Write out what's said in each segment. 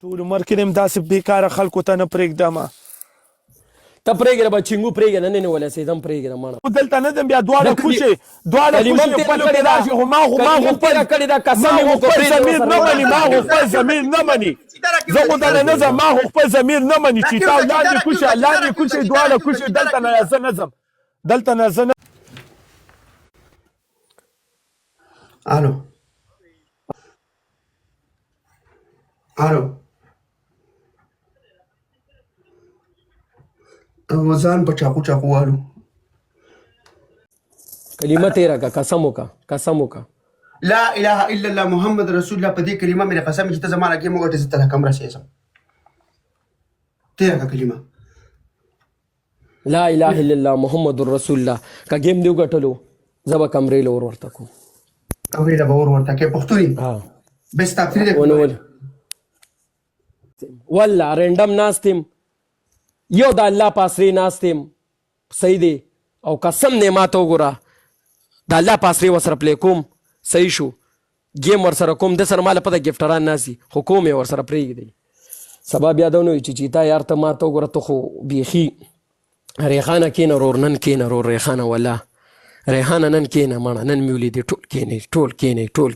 ټول عمر کې هم داسې بیکاره خلکو ته نه پرېږدم ته پرېږده به چینګو پرېږده نه ننولې سېدم پرېږده مړه دلته نه ځم بیا دواړه کوشې خپلو کې راشي خو ما خپل ضمیر نه مني ما خو خپل ضمیر نه مني زه خو دله نه ځم ما خو خپل ضمیر نه مني چې تا لاندې کوشې دواړه کوشې دلته نه زه نه ځم دلته نه زه نه الو ځان په چاقو والو کلمه تیرا کا قسم وکا لا اله الا الله محمد رسول الله په دې کلمه مې قسم چې ته زمانہ کې موږ ته ستله کم راشې تیرا کا کلمه لا اله الا الله محمد رسول الله کا گیم دیو غټلو زبا کمرې لور ورته کو کمرې له باور ورته کې پښتوري ها بس تفریح ولا رندم ناستم یو د الله پاسري ناستم صحیح دی او قسم نه ماته وګوره د الله پاسري وسره پلی کوم صحیح شو گیم ورسره کوم د سره مال پته گفټران ناسي حکومت ورسره پریږدي سبب یادونه چې چیتا یار ته ماته وګوره ته خو بیخي ریحانه کینه رور نن کینه رور ریحانه ولا ریحانه نن کینه مړه نن میولې دي ټول کینه ټول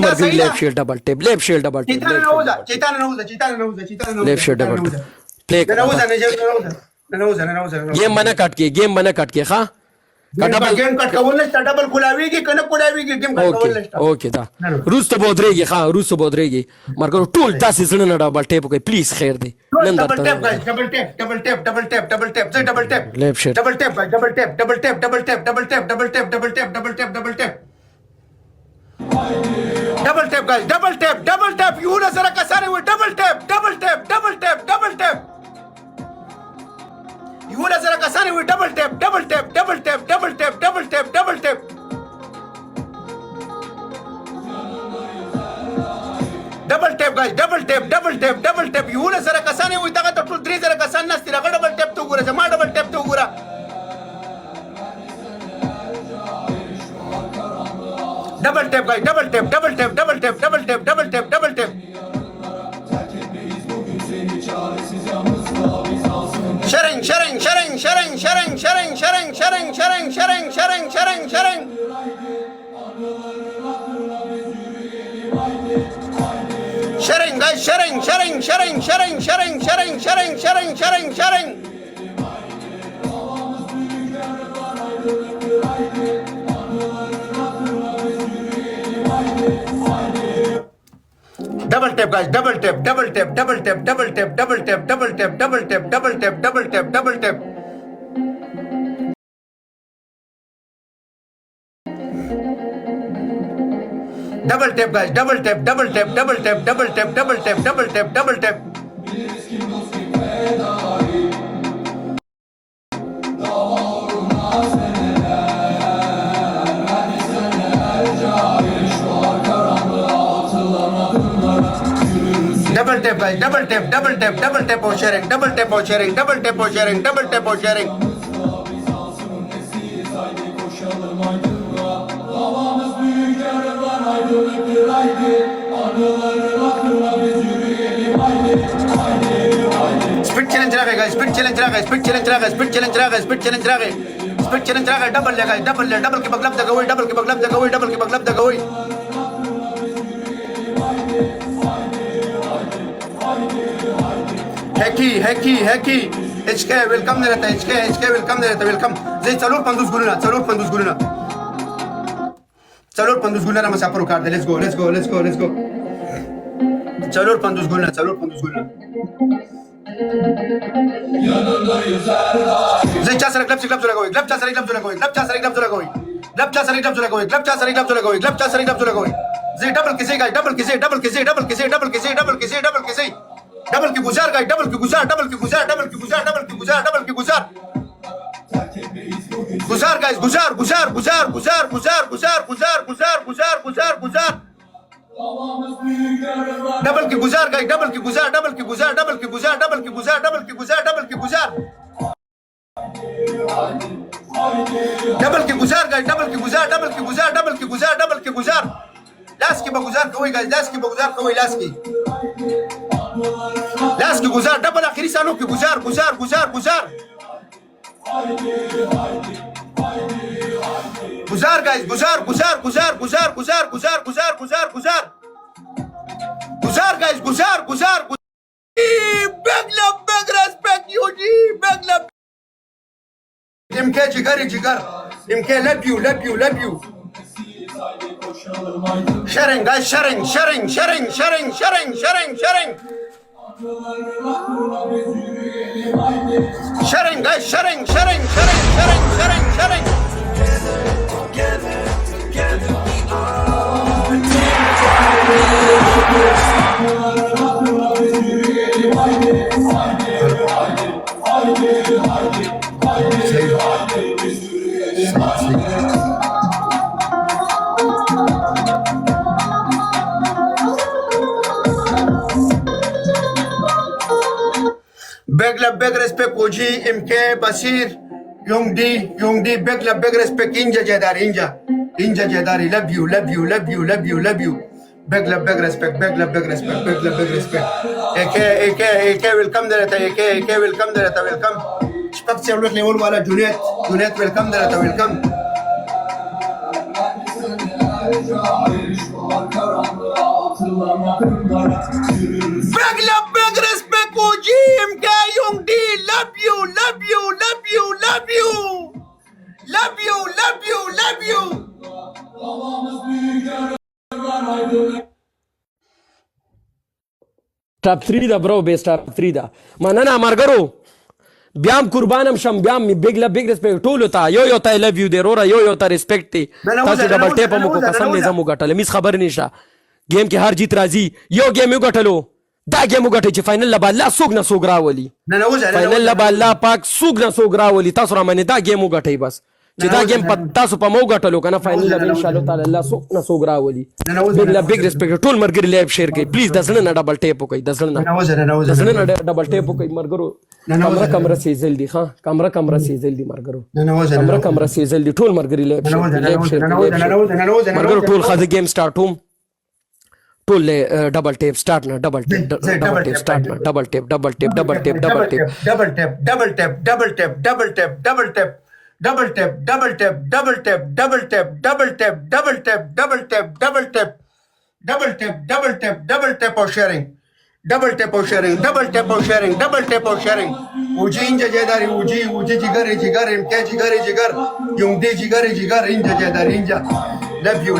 مرګ لیف شیل ډبل ټیپ لیف شیل ډبل ټیپ چیتان نه لیف شیل ډبل ټیپ پلی گیم بنا کټ کې ښا گیم کټ کول نشته ډبل کولاویږي کنه کولاویږي گیم کټ کول نشته اوکې دا روسته بودريږي مرګ ټول تاسو زړه نه ډبل ټیپ کوي پلیز خیر دی نن درته ډبل ټیپ لیف شیل ډبل ټیپ guys double tap یو نظر کسانه و double tap یو نظر کسانه و double tap double tap guys double tap یو نظر کسانه و دغه ټول درې زره کسان نستي راغ double tap ته وګوره زما double tap ته وګوره double tap guys double tap sharing sharing guys sharing double tap guys double tap double tap double tap double tap double tap double tap double tap double tap double tap double tap double tap guys double tap double tap double tap double tap double tap double tap double tap double tap guys double tap or sharing double tap or sharing speed challenge रहा guys speed challenge रहा double ले guys double के बगलब जगह हुई double के बगलब जगह हुई हैकी HK वेलकम नाही रहता HK वेलकम नाही रहता वेलकम जे चलोर 50 गुणना मग आपण काढ लेट्स गो चलोर 50 गुणना जे चासर क्लब चला गई जे डबल किसे डबल की गुजार guys double की गुजार guys गुजार डबल की गुजार guys double की गुजार लास्ट की बगुजार कोई guys लास्ट की لاس کی گزار ڈبل آخری سالوں کی گزار گزار گزار گزار گزار guys گزار گزار گزار گزار گزار گزار گزار گزار گزار گزار guys گزار گزار big love big respect Yuji big love MK جگری جگر MK love you love you love you sharing guys sharing sharing sharing sharing sharing sharing sharing sharing guys sharing sharing sharing sharing sharing sharing big love big respect OG MK Basir Young D big love big respect Inja Jedari Inja Jedari love you love you love you love you love you big love big respect big love big respect big love big respect AK welcome there AK welcome there welcome شباب سيروح لي ولا جونيت welcome there welcome big love big respect OG MK Young D love you love you love you love you love you love you love you ټاپ 3 دا برو بیس ټاپ 3 دا مننه مرګرو بیام قربانم شم بیام می بیگ لا بیگ ریسپیکټ ټول ته یو ته لوف یو دی رورا یو ته ریسپیکټ دی تاسو ډبل ټیپ مو کو قسم نه زمو غټل میس خبر نشه گیم کې هر جیت راځي یو گیم یو غټلو دا گیم وګټي چې فائنل لبا الله سوق نه سوق راولي فائنل لبا الله پاک سوق نه سوق راولي تاسو را منه دا گیم وګټي بس چې دا گیم تاسو په مو غټلو کنه فائنل لبا ان شاء الله تعالی الله سوق نه سوق راولي بیگ لا بیگ ریسپیکټ ټول مرګري لایو شیر کړئ پلیز دسنه نه ډبل ټیپ وکړئ دسنه نه ډبل ټیپ وکړئ مرګرو کمره سي جلدی ها کمره سي جلدی مرګرو کمره سي جلدی ټول مرګري لایو شیر کړئ مرګرو ټول خاصه گیم سٹارټ ہوم ټول ډبل ټیپ سٹارټ نه ډبل ټیپ سٹارټ نه ډبل ټیپ ډبل ټیپ ډبل ټیپ ډبل ټیپ double tap double tap double tap double tap double tap double tap double tap double tap double tap double tap double tap double tap double tap double tap double tap double tap or sharing double tap or sharing double tap or sharing double tap or sharing uji inja jedari uji jigar MK jigar yung de jigar inja jedari inja love you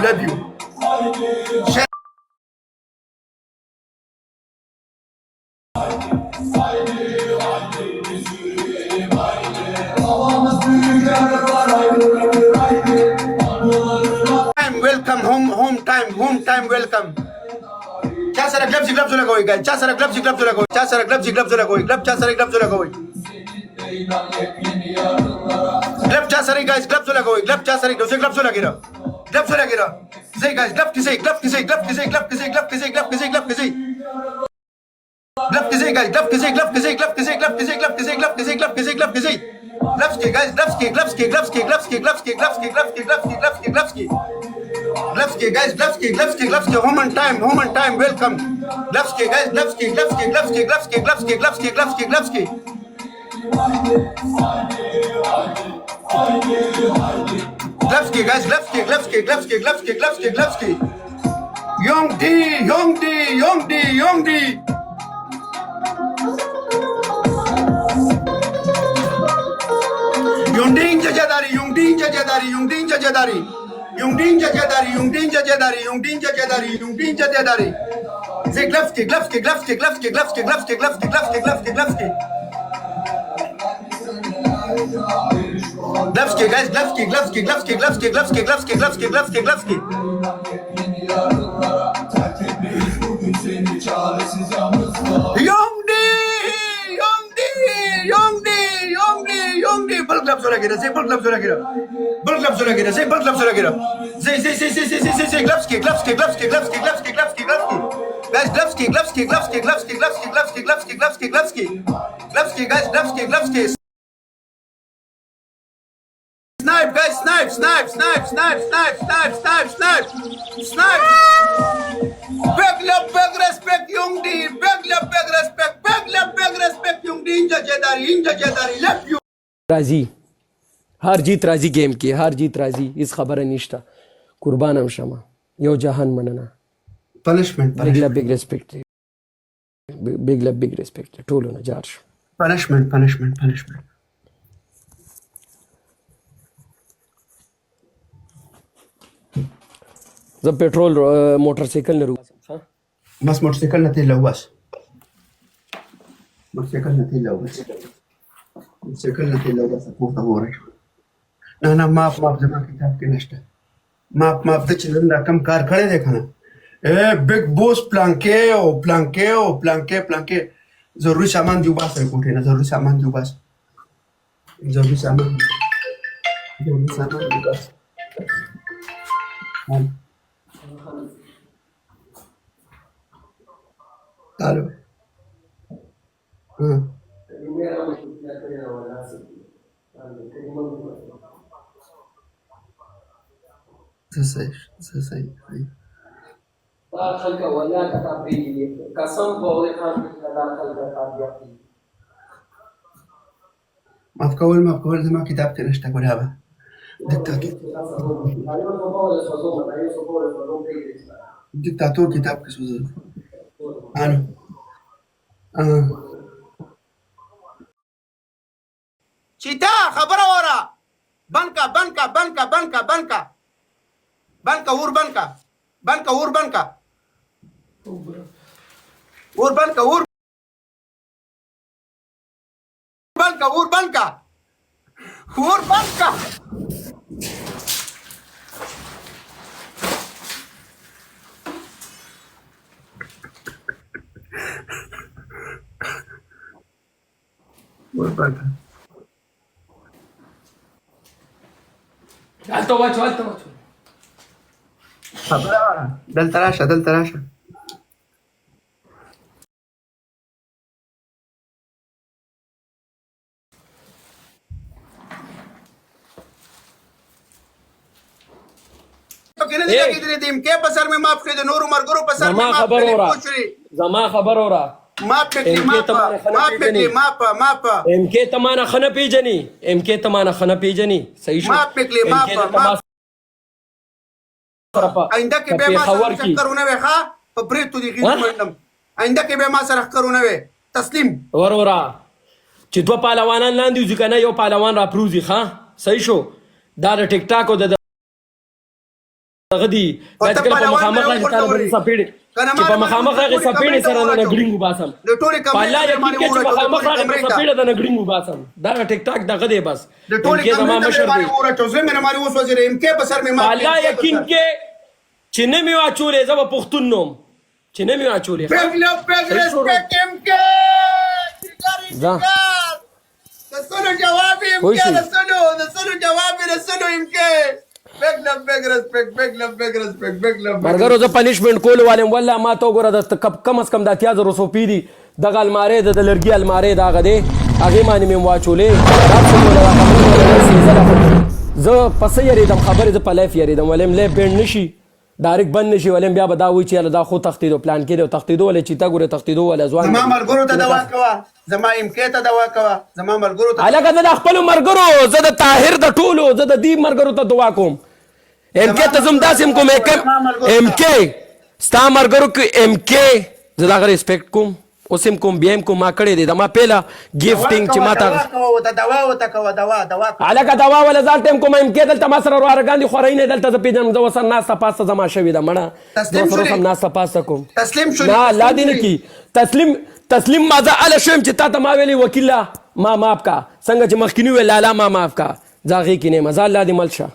welcome home time welcome क्या सारा gloves लगा हुई guys क्या सारा gloves लगा हुई क्या सारा gloves लगा हुई glove क्या सारा gloves लगा हुई glove क्या सारी guys gloves लगा हुई glove क्या सारी gloves लगा रहा सही guys glove किसे guys glove किसे guys glove किसे gloves के guys gloves के guys gloves के home on time welcome gloves के guys gloves के Young D Yungding Jadari. Say gloves ke. Gloves ke guys, gloves ke. Young D, ball gloves ho gira. Say ball gloves ho gira. Say gloves ke. Guys, gloves ke. Guys, gloves ke. Snipe, guys, snipe. Big love, big respect, Young D. Big love, big respect. love you. راځي هر جیت راځي گیم کې هر جیت راځي هیڅ خبره نشته قربانم شمه یو جهان مننه Punishment. big love big respect ټولو نه جار شو Punishment. زه پټرول موټر سایکل نه روزم بس موټرسایکل نه تیل لو بس موټرسایکل نه تیل لو بس پورته وره نه ماف زما کتاب کې نشته ماف د چې نن دا کم کار کړی دی که نه بگ بوس پلانکې ضروري سامان دی وباسه کوټې نه ضروري سامان دی وباسه الو صحیح خلک ولا کتاب پیږي قسم په خدای خان دا خلک کتاب دی معاف کول زما کتاب کې نشته ګوره به دیکتاتور کتاب کې سوزل الو چیتا خبره وره بنکا هلته واچو خبره وره دلته راشه के पसर में माफ के नूर मरगरो पसर में माफ करे पूछरी زما خبر اورا माफ के माफ ام کې تمانه خنه پیجنی صحیح شو माफ आइंदा के बे ما سره کرونه وي ها په بریتو دي غیر منم आइंदा के बे ما سره کرونه وي تسلیم ورورا چې دوه پهلوانان لاندې ځکه نه یو پهلوان را پروزي ها صحیح شو دا د ټیک ټاک او د غدي باید کله په مخامخ راځي تاسو په سپیډ چې په مخامخ راځي سپیډ سره نه ګړینګو باسم پالا یې کې چې مخامخ راځي په سپیډ د نه ګړینګو باسم دا ټیک ټاک دغه دی بس کې زما مشر دی پالا یقین کې چې نه می واچولې زما پښتون نوم چې نه می واچولې دا سنو جواب مرګرو زه پنیشمنت کول والم والله ما ته وګوره د کم از کم د 8000 روپو پیری دغه الماره د لرګي الماره دغه دی هغه باندې مې واچولې زه پسې یریدم خبرې زه په لایف یریدم ولیم لایف بند نشي ډایرکټ بند نشي ولیم بیا به دا وایي چې دا خو تختیدو پلان کې دی تختیدو ولې چې تا ګوره تختیدو ولا ځوان زما مرګرو ته دوا کوه زما امکې ته دوا کوه زما مرګرو ته الګا د خپل مرګرو زه د طاهر د ټولو زه د دې مرګرو ته دعا کوم امکې ته زم داسم کوم امکې ستا مرګرو کې امکې زه دا ریسپیکټ کوم اوسم کوم بیم کوم ما کړی دی دا ما پیلا گیفټینګ چې ما ته دوا الګا دوا ولا ځان ټیم کوم امکې دلته ما سره ورغاندي خورای نه دلته پیژنم زه وسه ناسه پاسه زما شوی دا مړه سره سم ناسه پاسه کوم تسلیم شو نه لا دین کی تسلیم ما زه ال شم چې تا ته ما ویلی وکیلا ما معاف کا څنګه چې مخکینی ویل لا ما معاف کا ځاغي کې نه مزال لا دی ملشه